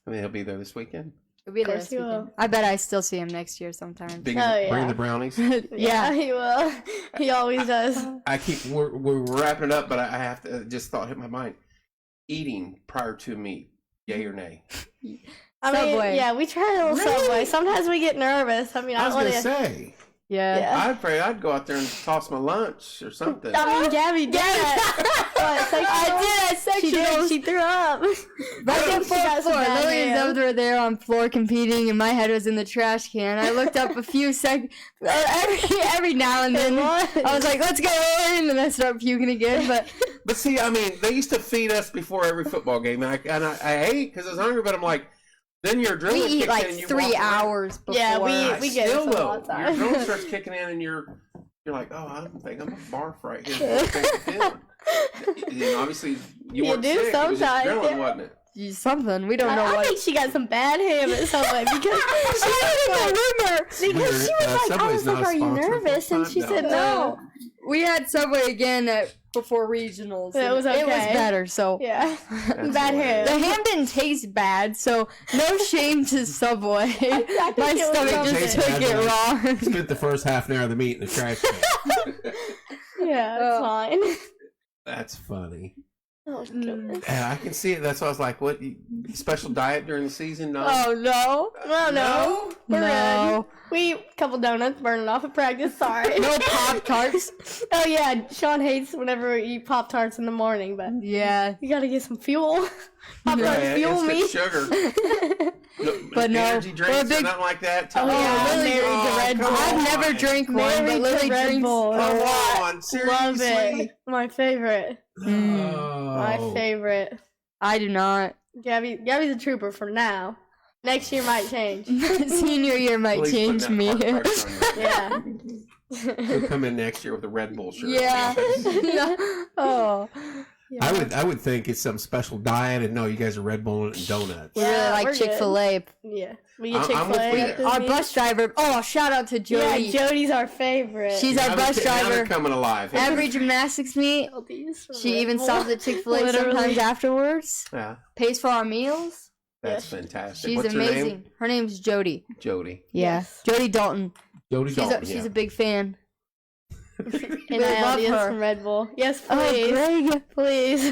I mean, he'll be there this weekend. He'll be Of there course this he weekend. will. I bet I still see him next year sometime. Bring, Oh, bring yeah. the brownies. Yeah, he will. He always does. We're wrapping it up, but I have to just thought hit my mind. Eating prior to a meet, yay or nay? I Subway. mean, yeah, we try a little Subway. Sometimes we get nervous. I mean, I I was don't gonna want to. say, Yeah. Yeah. I'd go out there and toss my lunch or something. I mean, Gabby did that. What, I did. She did. She threw up. Right She before got some floor, bad Lily and hands. Zelda were there on floor competing, and my head was in the trash can. I looked up a few seconds, every now and then. I was like, "Let's go in," and I start puking again. But see, I mean, they used to feed us before every football game, and I ate because I was hungry. But I'm like, then your we adrenaline eat kicks like in, and you 3 walk around. hours before. Yeah, we get Still this a though, lot of your time. adrenaline starts kicking in, and you're like, oh, I think I'm gonna barf right here. And obviously, you You weren't do sick. It was just sometimes, adrenaline, yeah. wasn't it? Something we don't know I what. think she got some bad habits, Subway, because she was like, because she was like, I Subway's was not like, a are you sponsor nervous? for And she time, said no. no. We had Subway again before regionals. It and was It was okay. better. So Yeah, That's bad hilarious. the habits. ham didn't taste bad. So no shame to Subway. I think My it was stomach something. just Jason took had it that. wrong. Spent the first half an hour of the meet in the trash can. Yeah, it's fine. That's funny. Oh, goodness. Yeah, I can see it. That's why I was like, what? Special diet during the season? No. Oh no! Well, no. We're No. good. We eat a couple donuts burning off at practice. Sorry. No Pop Tarts. Oh, yeah. Sean hates whenever we eat Pop Tarts in the morning, but Yeah, you gotta get some fuel. Pop Tarts Yeah, fuel me. instant sugar. But no, energy we're drinks a big- or nothing like that. Oh, yeah, Lily- married to Red Bull. I've never drank one, but Married to Lily Red drinks Bull. a Come lot. on, Love seriously. it. My favorite. Oh. My favorite. I do not. Gabby's a trooper for now. Next year might change. Senior year might Please change put that me. hard pressure on you. Yeah. He'll come in next year with a Red Bull shirt. Yeah. Oh, I would think it's some special diet, and no, you guys are Red Bull and donuts. we really Yeah, like we're good. Chick-fil-A. Yeah. We I'm get with Chick-fil-A. you at there. the Our meet. bus driver. Oh, shout out to Jody. Yeah, Jody's our favorite. She's Now our bus they're- now they're driver. coming alive. Every gymnastics meet, she even stops at Chick-fil-A Literally. sometimes afterwards. Yeah, Pays for our meals. that's Yes. fantastic. She's What's amazing. her name? Her name's Jody. Jody. Yeah, Yes. Jody Dalton. Jody Dalton. She's a big fan. And We love is her. from Red Bull. Yes, Oh, please. Greg. please.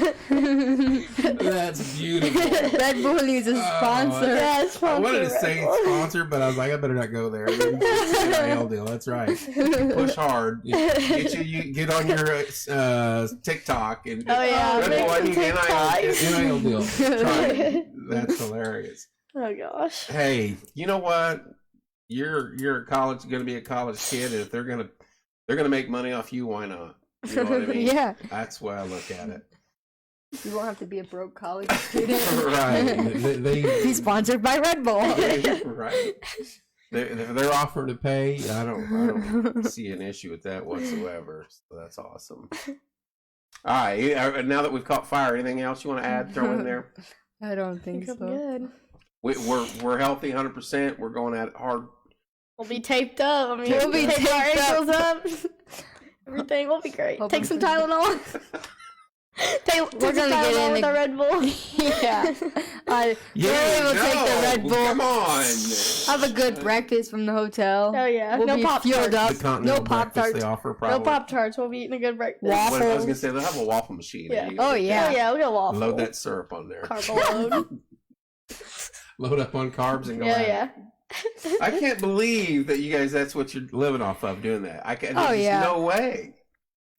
That's beautiful. Red Bull needs a sponsor. Yeah, I wanted to sponsor say Red Bull. sponsor, but I was like, I better not go there. NIL deal. That's right. Push hard. You get on your TikTok and Oh, yeah. Red Make Bull, I some need TikToks. NIL deal. Try it. That's hilarious. Oh, gosh. Hey, you know what? You're a college, going to be a college kid, and if they're gonna make money off you, why not? You know what I mean? Yeah, That's the way I look at it. you won't have to be a broke college student. Right. Be sponsored by Red Bull. Right. If they're offering to pay, I don't see an issue with that whatsoever. So that's awesome. All right. Now that we've caught fire, anything else you want to add? Throw in there. I don't I think think so. I'm good. We're healthy, 100%. We're going at it hard. We'll be taped up. I mean, We'll we'll be be tape our taped up. ankles up. Everything will be great. Hope Take I'm some good. Tylenol. We're gonna get in with the- a Red Bull. Yeah. Yeah, we'll take the Red Bull. Come on. Have a good breakfast from the hotel. Oh yeah, We'll no be Pop fueled Tarts. up. The continental No Pop breakfast they Tarts. offer, probably. No Pop Tarts. We'll be eating a good breakfast. Waffle. I was gonna say they'll have a waffle machine. Yeah. You Oh, can yeah. Oh yeah, we got waffle. Load that syrup on there. Carb load. Load up on carbs and go. Yeah, at it. yeah. I can't believe that you guys. That's what you're living off of doing that. I can't. Oh, There's yeah. no way.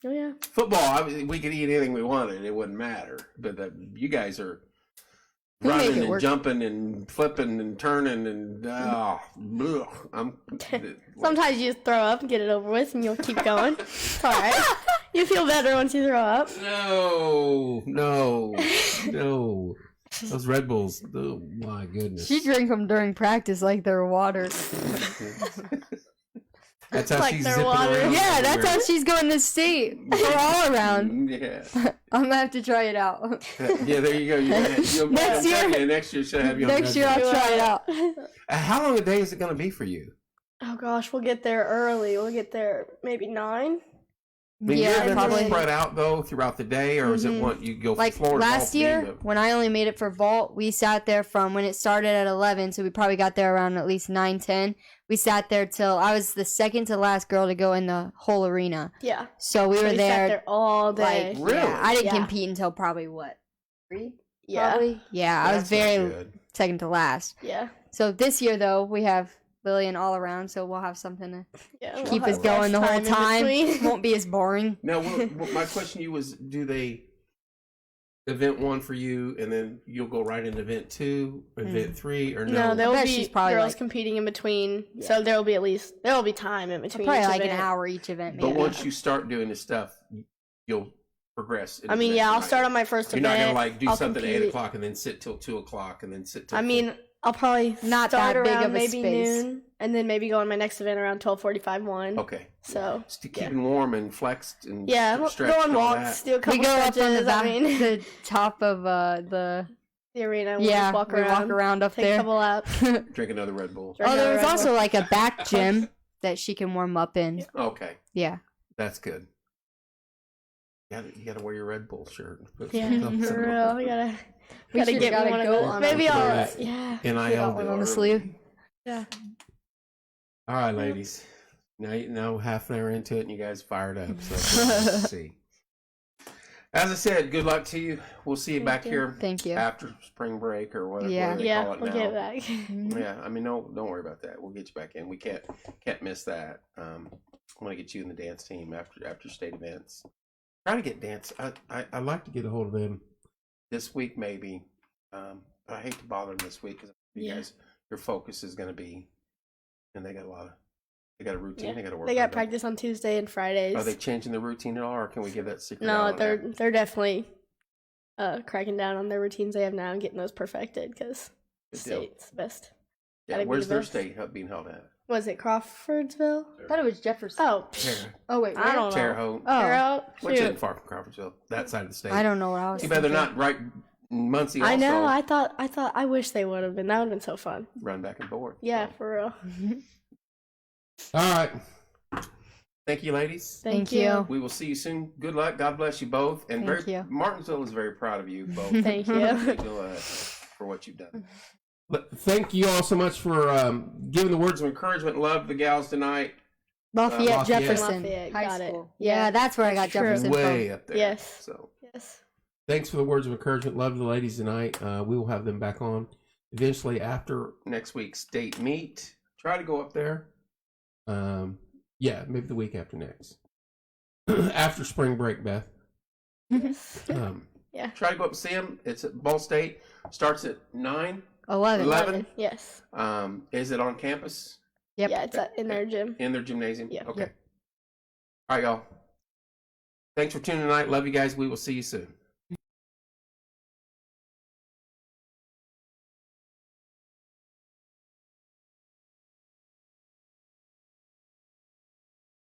Oh yeah. Football, we could eat anything we wanted; it wouldn't matter. But you guys are We make running it and work. jumping and flipping and turning and I'm. Sometimes you just throw up and get it over with, and you'll keep going. It's all right. You feel better once you throw up. No. Those Red Bulls. Oh my goodness. She drank them during practice like they're water. That's how Like she's they're zipping water. around. Yeah, that's how everywhere. she's going to state. We're all around. Yeah. I'm gonna have to try it out. Yeah, there you go. Next year- Next year, she'll have you on Next Red year I'll Bull. try it out. How long a day is it going to be for you? Oh gosh, we'll get there early. We'll get there maybe 9. I mean, your Yeah, events are probably. spread out though throughout the day, or is it one you go Like floor to last vault year, beam when I only made it for vault, we sat there from when it started at 11, so we probably got there around at least 9:10. We sat there till I was the second to last girl to go in the whole arena. Yeah. So we So were we there. sat there all day. Really? Yeah, I didn't Yeah. compete until probably what 3? Yeah. Probably. Yeah, I was That's not very good. second to last. Yeah. So this year though, we have Lillian all around, so we'll have something to Yeah. we'll keep have us going the less whole in time. between. Won't be as boring. Now, what my question to you was: do they event 1 for you, and then you'll go right into event 2, event 3, or no? No, there will bet be she's probably girls like- competing in between. So there will be time in between. Probably each like an event. hour each event. But Maybe. once you start doing this stuff, you'll progress. into I mean, the yeah, next I'll night. start on my first You're event. not gonna like do I'll something at compete. 8:00 and then sit till 2:00 and then sit till. I mean, I'll probably Not start that big around of a maybe space. noon, and then maybe go on my next event around 12:45, 1. okay. So Just to keeping warm and flexed and yeah, we'll stretched go on and all walks, that. do a couple we go up stretches. on the, back, I mean, the top of the the arena. We'll yeah, just walk we around, walk around up take a there. couple laps. Drink another Red Bull. Drink Oh, another there's Red also Bull. like a back gym that she can warm up in. Okay, Yeah. that's good. You gotta wear your Red Bull shirt. Put Yeah, some- for real. We gotta We should get gotta me one of go those. on Maybe a- I'll. Yeah. Yeah. NIL Got one deal on the early. sleeve. Yeah. All right, ladies. Now half an hour into it, and you guys fired up. So let's see. As I said, good luck to you. We'll see you Thank back you. here Thank you. after spring break or whatever, Yeah. they Yeah, call it we'll now. get it back. Mm-hmm. Yeah, I mean, don't worry about that. We'll get you back in. We can't miss that. I want to get you in the dance team after state events. Try to get dance. I'd like to get a hold of them this week, maybe. But I hate to bother them this week because you Yeah. guys, your focus is going to be, and they got a routine. Yeah. They got to work. They on got that. practice on Tuesday and Fridays. Are they changing the routine at all, or can we give that secret? No, out on air? they're definitely cracking down on their routines they have now and getting those perfected because Good deal. state's the best. Yeah, gotta be where's the their best. state being held at? Was it Crawfordsville? I thought it was Jefferson. Oh, Terre Oh wait, I don't know. Terre Haute, Oh, Harold? which Shoot. isn't far from Crawfordsville, that side of the state. I don't know what I was. Too bad they're thinking. not right in Muncie. Also I know. I thought. I wish they would have been. That would have been so fun. run back and forth. Yeah, So. for real. All right. Thank you, ladies. Thank you. We will see you soon. Good luck. God bless you both. And Thank you. Martinsville is very proud of you both. Thank you. For what you've done. Thank you all so much for giving the words of encouragement and love to the gals tonight. Lafayette, Lafayette. Jefferson Lafayette, High got it. School. Yeah. Yeah, that's where I got That's true. Jefferson Way from. up there. Yes. So Yes. thanks for the words of encouragement. Love to the ladies tonight. We will have them back on eventually after next week's state meet. Try to go up there. Yeah, maybe the week after next. After spring break, Beth. Yes. Yeah. Try to go up and see them. It's at Ball State. Starts at 9. 11. 11? Yes. Is it on campus? Yep. Yeah, it's in their gym. In their gymnasium? Yeah. Okay. Yep. All right, y'all. Thanks for tuning in tonight. Love you guys. We will see you soon.